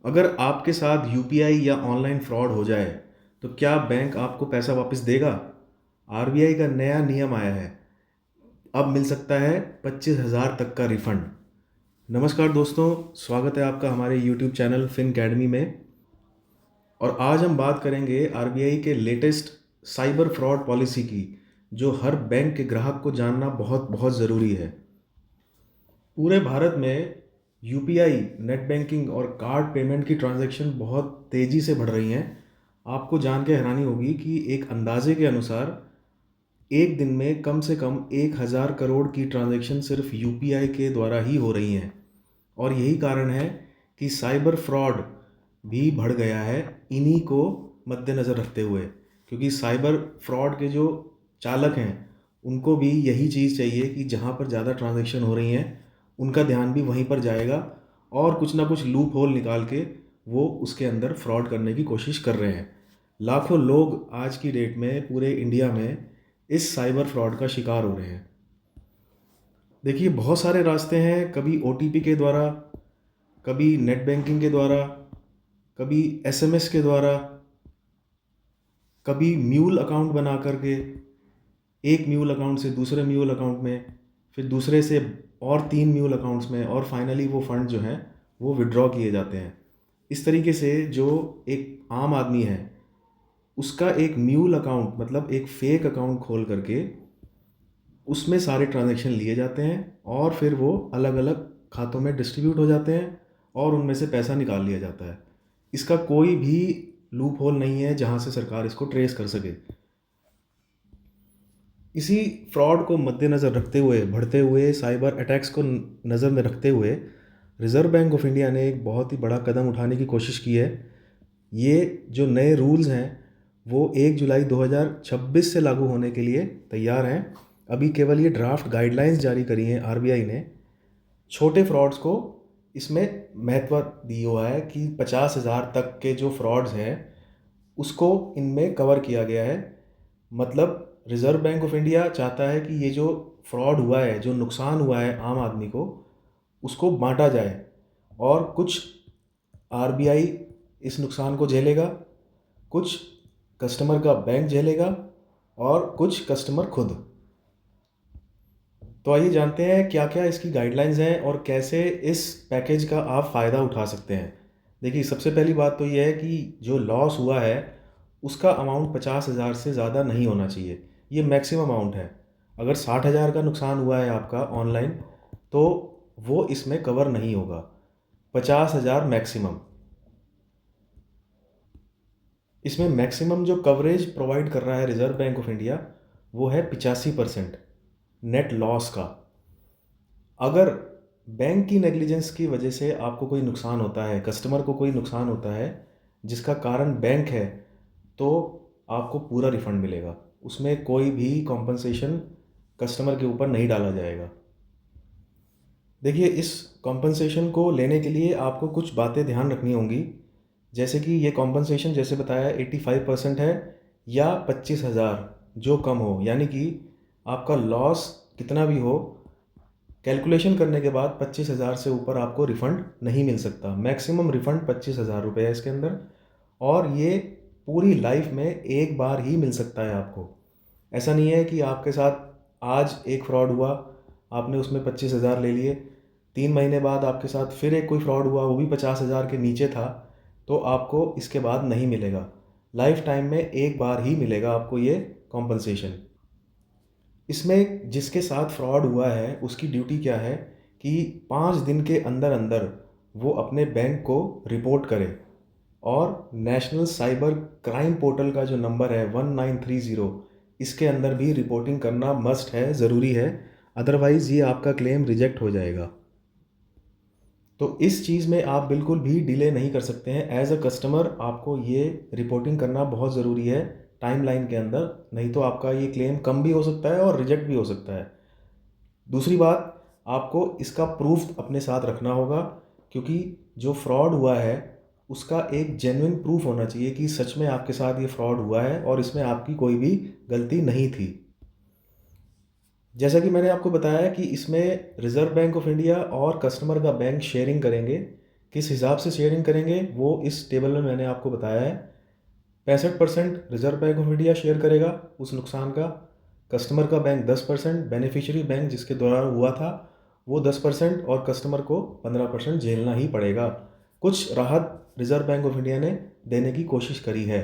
अगर आपके साथ यूपीआई या ऑनलाइन फ्रॉड हो जाए तो क्या बैंक आपको पैसा वापस देगा? आरबीआई का नया नियम आया है। अब मिल सकता है 25,000 तक का रिफंड। नमस्कार दोस्तों, स्वागत है आपका हमारे यूट्यूब चैनल फिन अकेडमी में। और आज हम बात करेंगे आरबीआई के लेटेस्ट साइबर फ्रॉड पॉलिसी की, जो हर बैंक के ग्राहक को जानना बहुत बहुत ज़रूरी है। पूरे भारत में यूपीआई, नेट बैंकिंग और कार्ड पेमेंट की ट्रांजैक्शन बहुत तेज़ी से बढ़ रही हैं। आपको जान के हैरानी होगी कि एक अंदाजे के अनुसार एक दिन में कम से कम 1,000 करोड़ की ट्रांजैक्शन सिर्फ यूपीआई के द्वारा ही हो रही हैं। और यही कारण है कि साइबर फ्रॉड भी बढ़ गया है, इन्हीं को मद्देनज़र रखते हुए। क्योंकि साइबर फ्रॉड के जो चालक हैं, उनको भी यही चीज़ चाहिए कि जहाँ पर ज़्यादा ट्रांजैक्शन हो रही हैं, उनका ध्यान भी वहीं पर जाएगा और कुछ ना कुछ लूप होल निकाल के वो उसके अंदर फ्रॉड करने की कोशिश कर रहे हैं। लाखों लोग आज की डेट में पूरे इंडिया में इस साइबर फ्रॉड का शिकार हो रहे हैं। देखिए, बहुत सारे रास्ते हैं, कभी ओटीपी के द्वारा, कभी नेट बैंकिंग के द्वारा, कभी एसएमएस के द्वारा, कभी म्यूल अकाउंट बना करके एक म्यूल अकाउंट से दूसरे म्यूल अकाउंट में, फिर दूसरे से और 3 म्यूल अकाउंट्स में, और फाइनली वो फंड जो हैं वो विड्रॉ किए जाते हैं। इस तरीके से जो एक आम आदमी है, उसका एक म्यूल अकाउंट मतलब एक फेक अकाउंट खोल करके उसमें सारे ट्रांजैक्शन लिए जाते हैं और फिर वो अलग अलग खातों में डिस्ट्रीब्यूट हो जाते हैं और उनमें से पैसा निकाल लिया जाता है। इसका कोई भी लूप होल नहीं है जहां से सरकार इसको ट्रेस कर सके। इसी फ्रॉड को मद्देनज़र रखते हुए, बढ़ते हुए साइबर अटैक्स को नज़र में रखते हुए, रिज़र्व बैंक ऑफ इंडिया ने एक बहुत ही बड़ा कदम उठाने की कोशिश की है। ये जो नए रूल्स हैं वो 1 जुलाई 2026 से लागू होने के लिए तैयार हैं। अभी केवल ये ड्राफ्ट गाइडलाइंस जारी करी हैं आरबीआई ने। छोटे फ्रॉड्स को इसमें महत्व दिया हुआ है कि 50,000 तक के जो फ्रॉड्स हैं उसको इनमें कवर किया गया है। मतलब रिज़र्व बैंक ऑफ इंडिया चाहता है कि ये जो फ्रॉड हुआ है, जो नुकसान हुआ है आम आदमी को, उसको बांटा जाए और कुछ आरबीआई इस नुकसान को झेलेगा, कुछ कस्टमर का बैंक झेलेगा और कुछ कस्टमर खुद। तो आइए जानते हैं क्या क्या इसकी गाइडलाइंस हैं और कैसे इस पैकेज का आप फ़ायदा उठा सकते हैं। देखिए, सबसे पहली बात तो ये है कि जो लॉस हुआ है उसका अमाउंट 50,000 से ज़्यादा नहीं होना चाहिए। ये मैक्सिमम अमाउंट है। अगर 60,000 का नुकसान हुआ है आपका ऑनलाइन, तो वो इसमें कवर नहीं होगा। 50,000 मैक्सिमम। इसमें मैक्सिमम जो कवरेज प्रोवाइड कर रहा है रिज़र्व बैंक ऑफ इंडिया, वो है 85% नेट लॉस का। अगर बैंक की नेग्लिजेंस की वजह से आपको कोई नुकसान होता है, कस्टमर को कोई नुकसान होता है जिसका कारण बैंक है, तो आपको पूरा रिफंड मिलेगा। उसमें कोई भी कॉम्पनसेशन कस्टमर के ऊपर नहीं डाला जाएगा। देखिए, इस कॉम्पनसेशन को लेने के लिए आपको कुछ बातें ध्यान रखनी होंगी। जैसे कि ये कॉम्पनसेशन जैसे बताया 85% है या 25,000 जो कम हो, यानी कि आपका लॉस कितना भी हो, कैलकुलेशन करने के बाद 25,000 से ऊपर आपको रिफ़ंड नहीं मिल सकता। मैक्सिमम रिफ़ंड 25,000 रुपये है इसके अंदर, और ये पूरी लाइफ में एक बार ही मिल सकता है आपको। ऐसा नहीं है कि आपके साथ आज एक फ्रॉड हुआ, आपने उसमें 25,000 ले लिए, 3 महीने बाद आपके साथ फिर एक कोई फ्रॉड हुआ, वो भी 50,000 के नीचे था, तो आपको इसके बाद नहीं मिलेगा। लाइफ टाइम में एक बार ही मिलेगा आपको ये कॉम्पनसेशन। इसमें जिसके साथ फ्रॉड हुआ है उसकी ड्यूटी क्या है कि 5 दिन के अंदर अंदर वो अपने बैंक को रिपोर्ट करे, और नेशनल साइबर क्राइम पोर्टल का जो नंबर है 1930, इसके अंदर भी रिपोर्टिंग करना मस्ट है, ज़रूरी है। अदरवाइज़ ये आपका क्लेम रिजेक्ट हो जाएगा। तो इस चीज़ में आप बिल्कुल भी डिले नहीं कर सकते हैं। एज अ कस्टमर आपको ये रिपोर्टिंग करना बहुत ज़रूरी है टाइमलाइन के अंदर, नहीं तो आपका ये क्लेम कम भी हो सकता है और रिजेक्ट भी हो सकता है। दूसरी बात, आपको इसका प्रूफ अपने साथ रखना होगा, क्योंकि जो फ्रॉड हुआ है उसका एक जेन्युइन प्रूफ होना चाहिए कि सच में आपके साथ ये फ्रॉड हुआ है और इसमें आपकी कोई भी गलती नहीं थी। जैसा कि मैंने आपको बताया कि इसमें रिज़र्व बैंक ऑफ इंडिया और कस्टमर का बैंक शेयरिंग करेंगे। किस हिसाब से शेयरिंग करेंगे वो इस टेबल में मैंने आपको बताया है। 65% reserve bank of India share करेगा उस नुकसान का, कस्टमर का बैंक 10%, बेनिफिशियरी बैंक जिसके द्वारा हुआ था वो 10% और कस्टमर को 15% झेलना ही पड़ेगा। कुछ राहत रिजर्व बैंक ऑफ इंडिया ने देने की कोशिश करी है।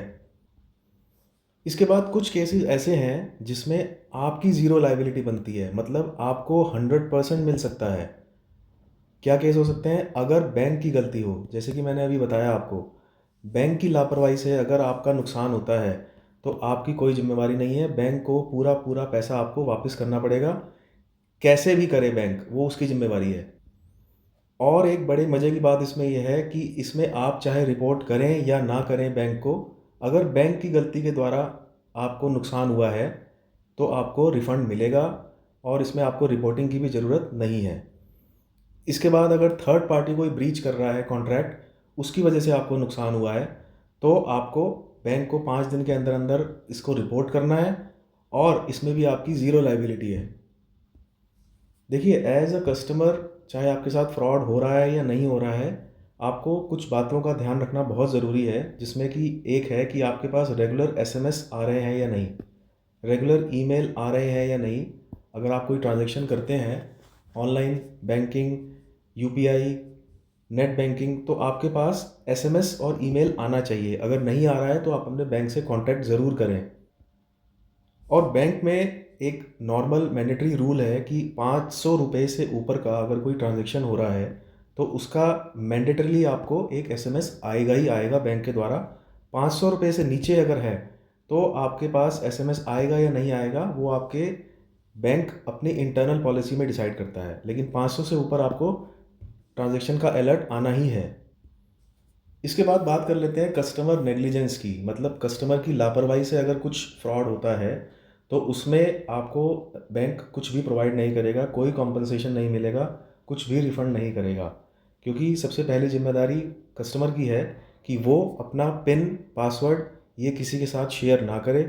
इसके बाद कुछ केसेस ऐसे हैं जिसमें आपकी ज़ीरो लायबिलिटी बनती है, मतलब आपको 100% मिल सकता है। क्या केस हो सकते हैं? अगर बैंक की गलती हो, जैसे कि मैंने अभी बताया आपको, बैंक की लापरवाही से अगर आपका नुकसान होता है तो आपकी कोई जिम्मेवारी नहीं है, बैंक को पूरा पूरा पैसा आपको वापस करना पड़ेगा। कैसे भी करे बैंक, वो उसकी जिम्मेवारी है। और एक बड़े मज़े की बात इसमें यह है कि इसमें आप चाहे रिपोर्ट करें या ना करें बैंक को, अगर बैंक की गलती के द्वारा आपको नुकसान हुआ है तो आपको रिफ़ंड मिलेगा और इसमें आपको रिपोर्टिंग की भी ज़रूरत नहीं है। इसके बाद अगर थर्ड पार्टी कोई ब्रीच कर रहा है कॉन्ट्रैक्ट, उसकी वजह से आपको नुकसान हुआ है, तो आपको बैंक को 5 दिन के अंदर अंदर इसको रिपोर्ट करना है और इसमें भी आपकी ज़ीरो लायबिलिटी है। देखिए, एज अ कस्टमर चाहे आपके साथ फ्रॉड हो रहा है या नहीं हो रहा है, आपको कुछ बातों का ध्यान रखना बहुत ज़रूरी है, जिसमें कि एक है कि आपके पास रेगुलर एसएमएस आ रहे हैं या नहीं, रेगुलर ईमेल आ रहे हैं या नहीं। अगर आप कोई ट्रांजैक्शन करते हैं online banking, UPI, net banking, तो आपके पास एसएमएस और ईमेल आना चाहिए। अगर नहीं आ रहा है तो आप अपने बैंक से कांटेक्ट ज़रूर करें। और बैंक में एक नॉर्मल मैंडेटरी रूल है कि 500 रुपये से ऊपर का अगर कोई ट्रांजैक्शन हो रहा है तो उसका मैंडेटरीली आपको एक एसएमएस आएगा ही आएगा बैंक के द्वारा। 500 रुपये से नीचे अगर है तो आपके पास एसएमएस आएगा या नहीं आएगा वो आपके बैंक अपनी इंटरनल पॉलिसी में डिसाइड करता है, लेकिन 500 से ऊपर आपको ट्रांजैक्शन का अलर्ट आना ही है। इसके बाद बात कर लेते हैं कस्टमर नेग्लिजेंस की, मतलब कस्टमर की लापरवाही से अगर कुछ फ्रॉड होता है तो उसमें आपको बैंक कुछ भी प्रोवाइड नहीं करेगा, कोई कॉम्पनसेशन नहीं मिलेगा, कुछ भी रिफ़ंड नहीं करेगा, क्योंकि सबसे पहली जिम्मेदारी कस्टमर की है कि वो अपना पिन, पासवर्ड ये किसी के साथ शेयर ना करे।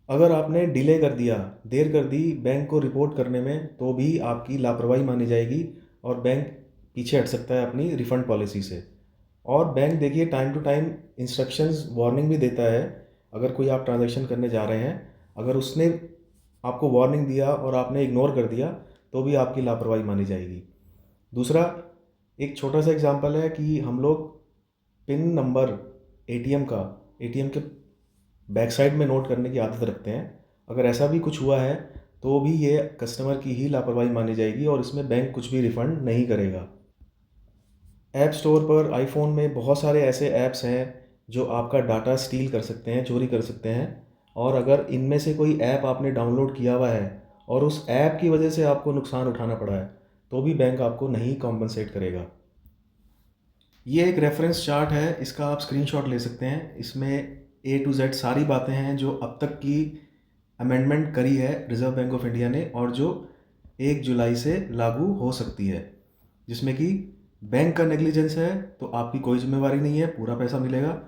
अगर आपने डिले कर दिया, देर कर दी बैंक को रिपोर्ट करने में, तो भी आपकी लापरवाही मानी जाएगी और बैंक पीछे हट सकता है अपनी रिफ़ंड पॉलिसी से। और बैंक देखिए time to time instructions, warning भी देता है। अगर कोई आप ट्रांजैक्शन करने जा रहे हैं, अगर उसने आपको वार्निंग दिया और आपने इग्नोर कर दिया तो भी आपकी लापरवाही मानी जाएगी। दूसरा, एक छोटा सा एग्जांपल है कि हम लोग पिन नंबर एटीएम का, एटीएम के बैक साइड में नोट करने की आदत रखते हैं। अगर ऐसा भी कुछ हुआ है तो भी ये कस्टमर की ही लापरवाही मानी जाएगी और इसमें बैंक कुछ भी रिफ़ंड नहीं करेगा। ऐप स्टोर पर आईफोन में बहुत सारे ऐसे ऐप्स हैं जो आपका डाटा स्टील कर सकते हैं, चोरी कर सकते हैं। और अगर इनमें से कोई ऐप आपने डाउनलोड किया हुआ है और उस ऐप की वजह से आपको नुकसान उठाना पड़ा है तो भी बैंक आपको नहीं कॉम्पनसेट करेगा। ये एक रेफरेंस चार्ट है, इसका आप स्क्रीनशॉट ले सकते हैं। इसमें A to Z सारी बातें हैं जो अब तक की अमेंडमेंट करी है रिज़र्व बैंक ऑफ इंडिया ने और जो 1 जुलाई से लागू हो सकती है, जिसमें कि बैंक का नेग्लिजेंस है तो आपकी कोई जिम्मेवारी नहीं है, पूरा पैसा मिलेगा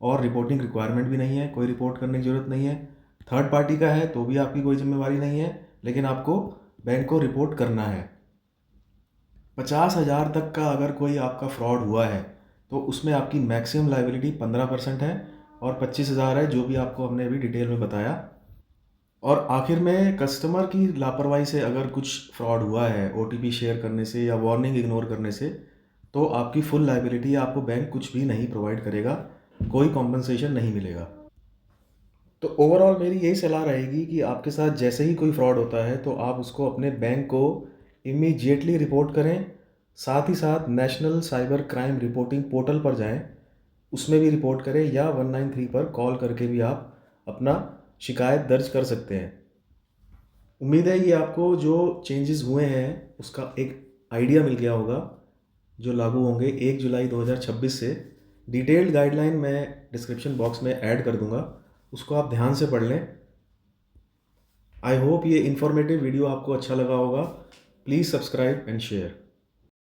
और रिपोर्टिंग रिक्वायरमेंट भी नहीं है, कोई रिपोर्ट करने की ज़रूरत नहीं है। थर्ड पार्टी का है तो भी आपकी कोई जिम्मेवारी नहीं है, लेकिन आपको बैंक को रिपोर्ट करना है। 50,000 तक का अगर कोई आपका फ्रॉड हुआ है तो उसमें आपकी मैक्सिमम लायबिलिटी 15% है और 25,000 है, जो भी आपको हमने अभी डिटेल में बताया। और आखिर में कस्टमर की लापरवाही से अगर कुछ फ्रॉड हुआ है, ओटीपी शेयर करने से या वार्निंग इग्नोर करने से, तो आपकी फुल लायबिलिटी, आपको बैंक कुछ भी नहीं प्रोवाइड करेगा, कोई कॉम्पनसेशन नहीं मिलेगा। तो ओवरऑल मेरी यही सलाह रहेगी कि आपके साथ जैसे ही कोई फ्रॉड होता है तो आप उसको अपने बैंक को इमीडिएटली रिपोर्ट करें। साथ ही साथ national cyber crime reporting portal पर जाएं, उसमें भी रिपोर्ट करें या 193 पर कॉल करके भी आप अपना शिकायत दर्ज कर सकते हैं। उम्मीद है ये आपको जो चेंजेस हुए हैं उसका एक आइडिया मिल गया होगा, जो लागू होंगे 1 जुलाई 2026 से। डिटेल्ड गाइडलाइन मैं डिस्क्रिप्शन बॉक्स में ऐड कर दूंगा, उसको आप ध्यान से पढ़ लें। आई होप ये इन्फॉर्मेटिव वीडियो आपको अच्छा लगा होगा। Please subscribe and share.